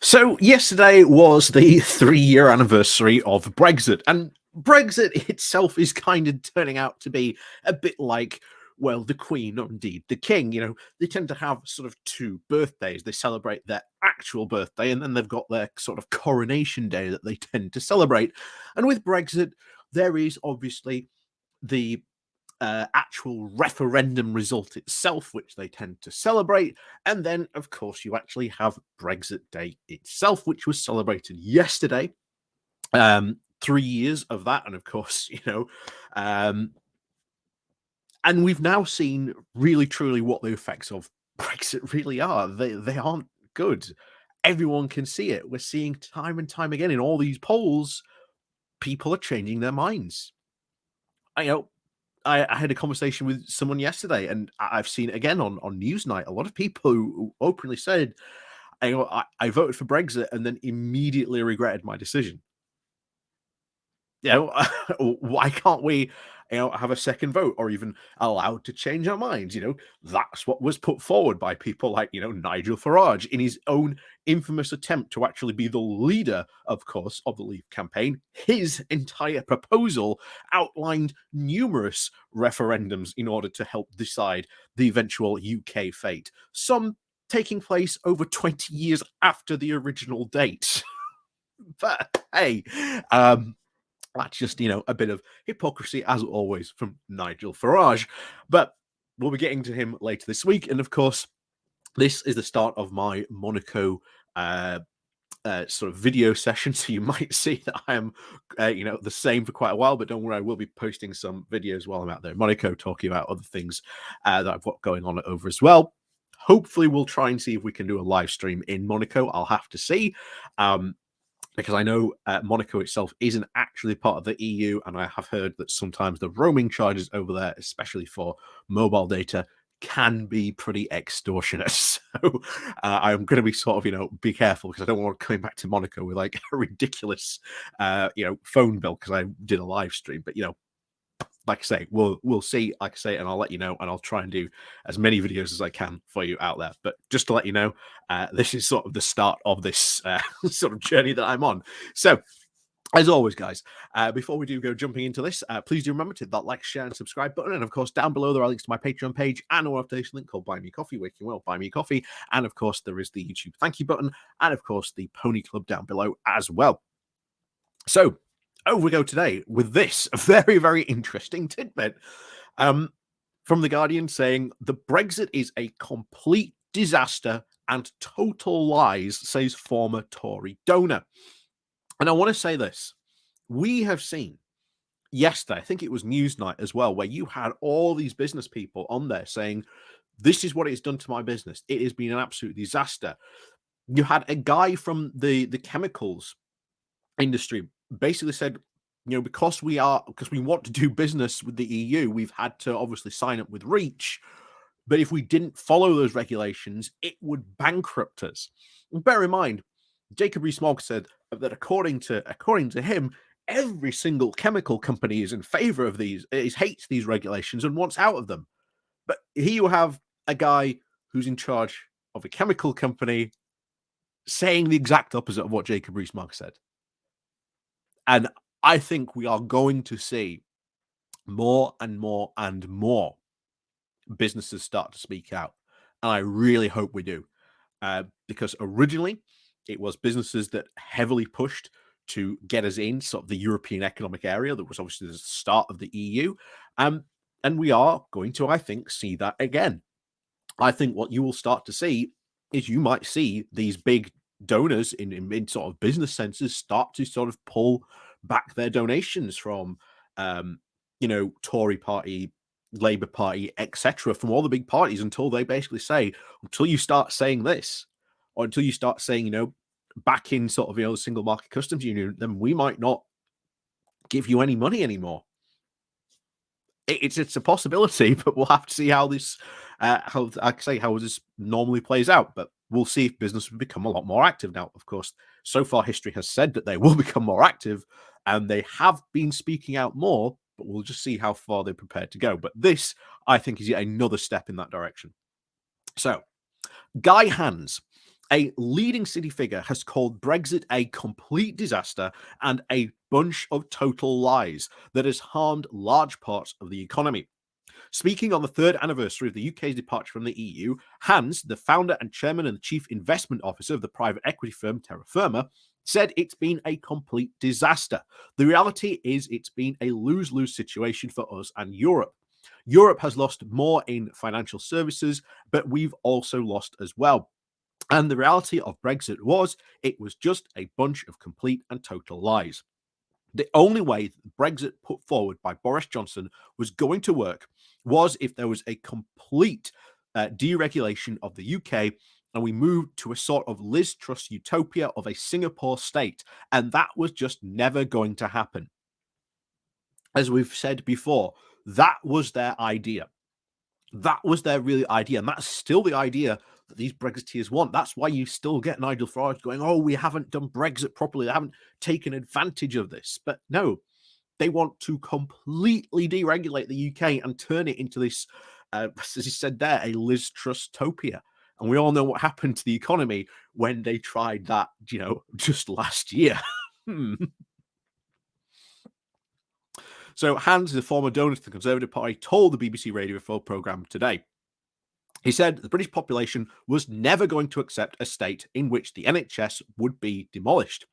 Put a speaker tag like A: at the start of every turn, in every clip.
A: So yesterday was the 3-year anniversary of Brexit, and Brexit itself is kind of turning out to be a bit like, well, the Queen, or indeed the King. They tend to have sort of two birthdays. They celebrate their actual birthday, and then they've got their sort of coronation day that they tend to celebrate. And with Brexit, there is obviously the actual referendum result itself, which they tend to celebrate. And then, of course, you actually have Brexit Day itself, which was celebrated yesterday. 3 years of that. And of course, um, and we've now seen really, truly what the effects of Brexit really are. They aren't good. Everyone can see it. We're seeing time and time again in all these polls, people are changing their minds. I know I had a conversation with someone yesterday, and I've seen it again on Newsnight. A lot of people who openly said, I voted for Brexit and then immediately regretted my decision. Why can't we, have a second vote or even allowed to change our minds? That's what was put forward by people like, Nigel Farage in his own infamous attempt to actually be the leader, of course, of the Leave campaign. His entire proposal outlined numerous referendums in order to help decide the eventual UK fate, some taking place over 20 years after the original date. But hey, that's just, a bit of hypocrisy, as always, from Nigel Farage. But we'll be getting to him later this week. And of course, this is the start of my Monaco sort of video session. So you might see that I am, the same for quite a while. But don't worry, I will be posting some videos while I'm out there in Monaco, talking about other things that I've got going on over as well. Hopefully, we'll try and see if we can do a live stream in Monaco. I'll have to see. Because I know Monaco itself isn't actually part of the EU, and I have heard that sometimes the roaming charges over there, especially for mobile data, can be pretty extortionate. So I'm going to be sort of, be careful, because I don't want to come back to Monaco with like a ridiculous, phone bill because I did a live stream. But like I say, we'll see, like I say, and I'll let you know, and I'll try and do as many videos as I can for you out there. But just to let you know, this is sort of the start of this sort of journey that I'm on. So, as always, guys, before we do go jumping into this, please do remember to hit that like, share, and subscribe button. And of course, down below there are links to my Patreon page and a notification link called Buy Me Coffee, where you can buy me coffee. And of course, there is the YouTube thank you button, and of course, the Pony Club down below as well. So, over we go today with this very, very interesting tidbit from The Guardian saying the Brexit is a complete disaster and total lies, says former Tory donor. And I want to say this. We have seen yesterday, I think it was Newsnight as well, where you had all these business people on there saying, this is what it's done to my business. It has been an absolute disaster. You had a guy from the chemicals industry basically said, because we want to do business with the EU, we've had to obviously sign up with Reach. But if we didn't follow those regulations, it would bankrupt us. And bear in mind, Jacob Rees-Mogg said that according to him, every single chemical company is in favor of these, hates these regulations and wants out of them. But here you have a guy who's in charge of a chemical company saying the exact opposite of what Jacob Rees-Mogg said. And I think we are going to see more and more and more businesses start to speak out. And I really hope we do. Because originally it was businesses that heavily pushed to get us in sort of the European Economic Area. That was obviously the start of the EU. And we are going to, I think, see that again. I think what you will start to see is you might see these big donors in sort of business senses start to sort of pull back their donations from, Tory party, Labour Party, etc., from all the big parties until they basically say, until you start saying this, or until you start saying, back in sort of, the single market customs union, then we might not give you any money anymore. It's a possibility, but we'll have to see how this, how this normally plays out. But we'll see if business will become a lot more active now. Of course, so far history has said that they will become more active, and they have been speaking out more. But we'll just see how far they're prepared to go. But this, I think, is yet another step in that direction. So, Guy Hans A leading city figure has called Brexit a complete disaster and a bunch of total lies that has harmed large parts of the economy. Speaking on the third anniversary of the UK's departure from the EU, Hans, the founder and chairman and chief investment officer of the private equity firm Terra Firma, said it's been a complete disaster. The reality is it's been a lose-lose situation for us and Europe. Europe has lost more in financial services, but we've also lost as well. And the reality of Brexit was it was just a bunch of complete and total lies. The only way that Brexit put forward by Boris Johnson was going to work was if there was a complete deregulation of the UK and we moved to a sort of Liz Truss utopia of a Singapore state. And that was just never going to happen. As we've said before, that was their idea. That was their real idea. And that's still the idea that these Brexiteers want. That's why you still get Nigel Farage going, oh, we haven't done Brexit properly. They haven't taken advantage of this. But no, they want to completely deregulate the UK and turn it into this, as he said there, a Liz Truss-topia. And we all know what happened to the economy when they tried that, just last year. So Hans, the former donor to the Conservative Party, told the BBC Radio 4 programme today. He said the British population was never going to accept a state in which the NHS would be demolished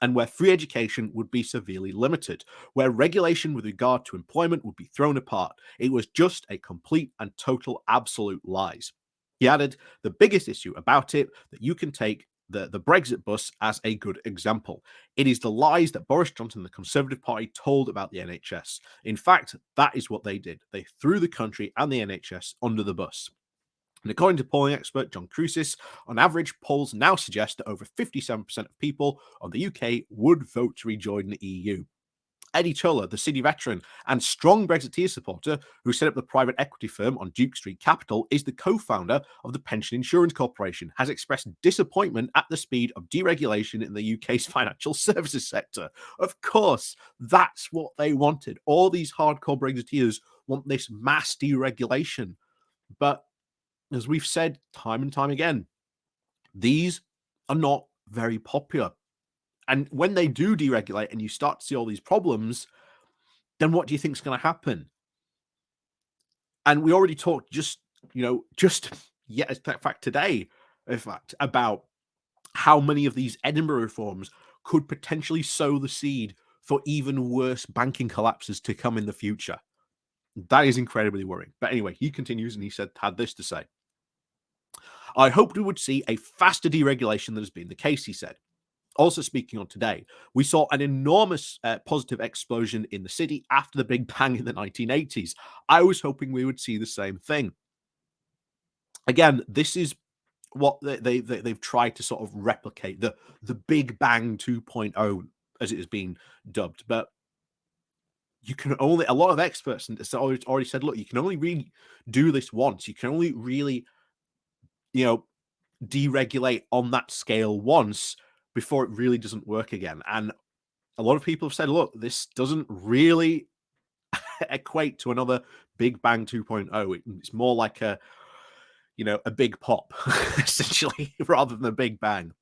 A: and where free education would be severely limited, where regulation with regard to employment would be thrown apart. It was just a complete and total absolute lies. He added, the biggest issue about it that you can take the Brexit bus as a good example. It is the lies that Boris Johnson, the Conservative Party, told about the NHS. In fact, that is what they did. They threw the country and the NHS under the bus. And according to polling expert John Crucis, on average, polls now suggest that over 57% of people on the UK would vote to rejoin the EU. Eddie Toller, the city veteran and strong Brexiteer supporter who set up the private equity firm on Duke Street Capital, is the co-founder of the Pension Insurance Corporation, has expressed disappointment at the speed of deregulation in the UK's financial services sector. Of course, that's what they wanted. All these hardcore Brexiteers want this mass deregulation. But as we've said time and time again, these are not very popular. And when they do deregulate and you start to see all these problems, then what do you think is going to happen? And we already talked just in fact, today, in fact, about how many of these Edinburgh reforms could potentially sow the seed for even worse banking collapses to come in the future. That is incredibly worrying. But anyway, he continues and he had this to say. I hoped we would see a faster deregulation than has been the case, he said. Also speaking on today, we saw an enormous positive explosion in the city after the Big Bang in the 1980s. I was hoping we would see the same thing. Again, this is what they've tried to sort of replicate, the Big Bang 2.0, as it has been dubbed. But you can only, a lot of experts already said, look, you can only really do this once. You can only really, deregulate on that scale once before it really doesn't work again. And a lot of people have said, look, this doesn't really equate to another Big Bang 2.0. It's more like a big pop, essentially, rather than a Big Bang.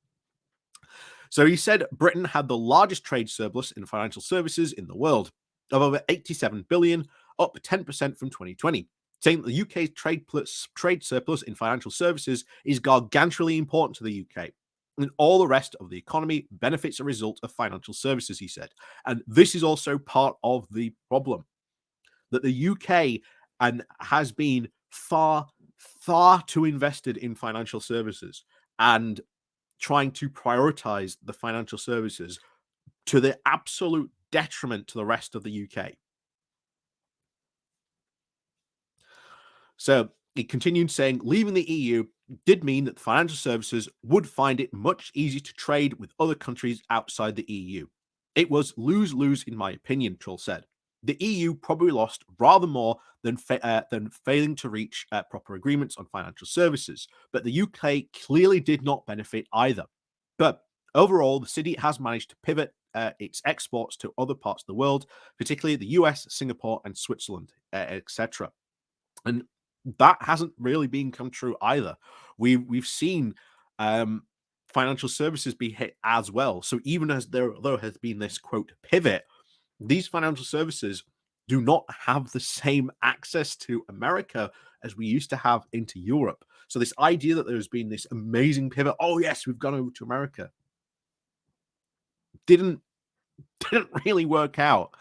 A: So he said Britain had the largest trade surplus in financial services in the world, of over 87 billion, up 10% from 2020. Saying that the UK's trade surplus in financial services is gargantuanly important to the UK. And all the rest of the economy benefits a result of financial services, he said. And this is also part of the problem, that the UK has been far, far too invested in financial services and trying to prioritize the financial services to the absolute detriment to the rest of the UK. So he continued saying, leaving the EU did mean that the financial services would find it much easier to trade with other countries outside the EU. It was lose-lose, in my opinion, Troll said. The EU probably lost rather more than failing to reach proper agreements on financial services, but the UK clearly did not benefit either. But overall, the city has managed to pivot its exports to other parts of the world, particularly the US, Singapore, and Switzerland, etc. And that hasn't really been come true either. We've seen financial services be hit as well. So even as there has been this quote pivot, these financial services do not have the same access to America as we used to have into Europe. So this idea that there's been this amazing pivot, oh yes, we've gone over to America, didn't didn't really work out.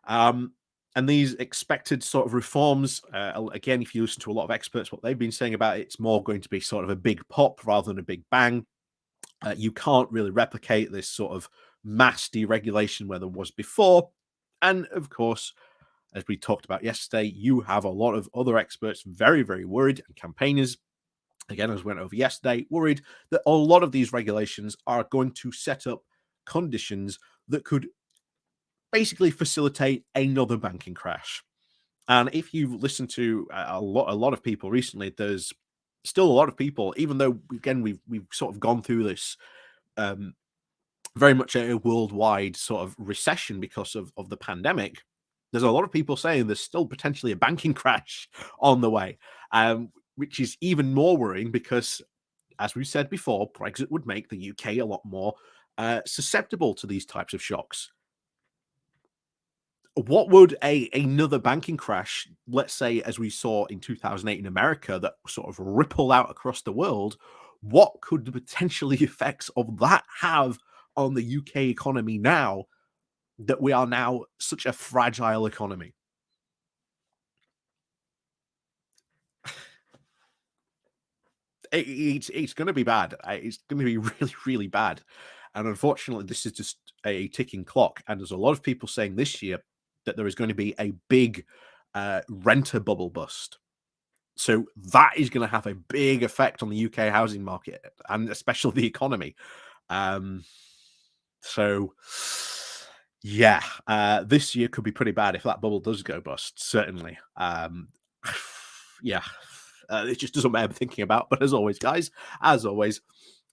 A: Um, and these expected sort of reforms, again, if you listen to a lot of experts, what they've been saying about it, it's more going to be sort of a big pop rather than a big bang. You can't really replicate this sort of mass deregulation where there was before. And of course, as we talked about yesterday, you have a lot of other experts very, very worried, and campaigners, again, as we went over yesterday, worried that a lot of these regulations are going to set up conditions that could basically facilitate another banking crash. And if you've listened to a lot of people recently, there's still a lot of people, even though again we've sort of gone through this um, very much a worldwide sort of recession because of the pandemic. There's a lot of people saying there's still potentially a banking crash on the way, which is even more worrying because, as we said before, Brexit would make the UK a lot more susceptible to these types of shocks. What would another banking crash, let's say, as we saw in 2008 in America, that sort of ripple out across the world, what could the potentially effects of that have on the UK economy now that we are now such a fragile economy? It's going to be bad. It's going to be really, really bad. And unfortunately, this is just a ticking clock. And there's a lot of people saying this year that there is going to be a big renter bubble bust. So that is going to have a big effect on the UK housing market and especially the economy. Um, so, yeah, this year could be pretty bad if that bubble does go bust. Certainly, yeah, it just doesn't matter thinking about. But as always, guys, as always,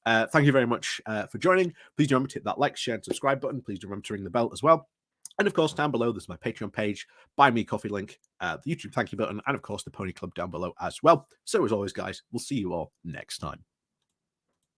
A: thank you very much for joining. Please do remember to hit that like, share, and subscribe button. Please do remember to ring the bell as well. And of course, down below, there's my Patreon page, Buy Me Coffee link, the YouTube thank you button, and of course, the Pony Club down below as well. So, as always, guys, we'll see you all next time.